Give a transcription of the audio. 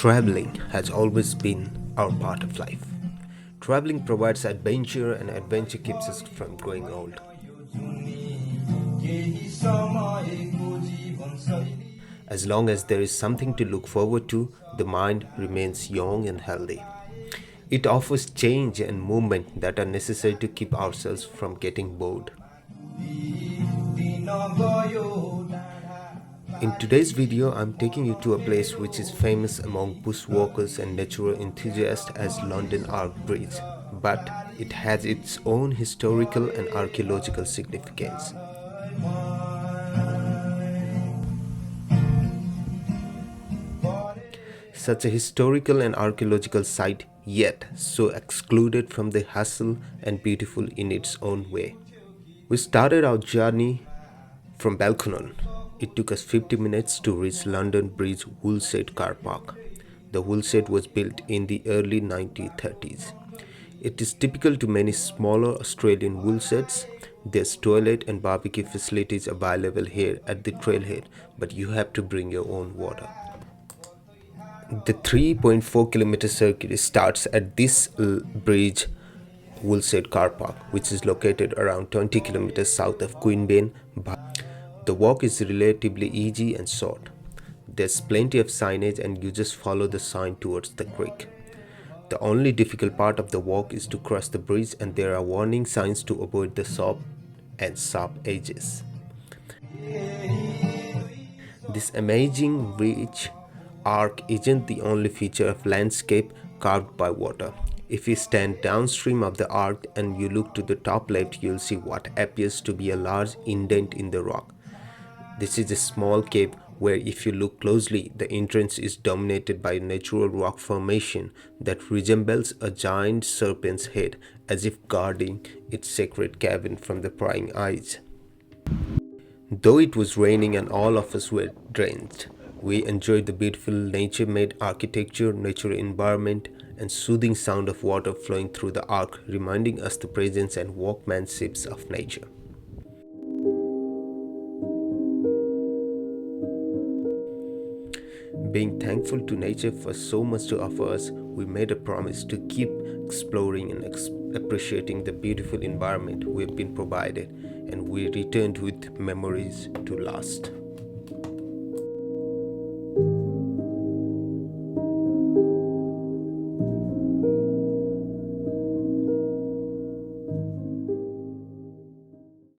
Traveling has always been our part of life. Traveling provides adventure, and adventure keeps us from growing old. As long as there is something to look forward to, the mind remains young and healthy. It offers change and movement that are necessary to keep ourselves from getting bored. In today's video, I'm taking you to a place which is famous among bushwalkers and natural enthusiasts as London Arch Bridge, but it has its own historical and archaeological significance. Such a historical and archaeological site, yet so excluded from the hustle and beautiful in its own way. We started our journey from Balconon. It took us 50 minutes to reach London Bridge Woolshed car park. The woolshed was built in the early 1930s. It is typical to many smaller Australian woolsheds. There's toilet and barbecue facilities available here at the trailhead, but you have to bring your own water. The 3.4 kilometre circuit starts at this bridge woolshed car park, which is located around 20 kilometers south of Queanbeyan. The walk is relatively easy and short. There's plenty of signage and you just follow the sign towards the creek. The only difficult part of the walk is to cross the bridge, and there are warning signs to avoid the sharp edges. This amazing ridge arc isn't the only feature of landscape carved by water. If you stand downstream of the arc and you look to the top left, you'll see what appears to be a large indent in the rock. This is a small cave where, if you look closely, the entrance is dominated by a natural rock formation that resembles a giant serpent's head, as if guarding its sacred cavern from the prying eyes. Though it was raining and all of us were drenched, we enjoyed the beautiful nature-made architecture, natural environment, and soothing sound of water flowing through the arc, reminding us the presence and workmanship of nature. Being thankful to nature for so much to offer us, we made a promise to keep exploring and appreciating the beautiful environment we've been provided, and we returned with memories to last.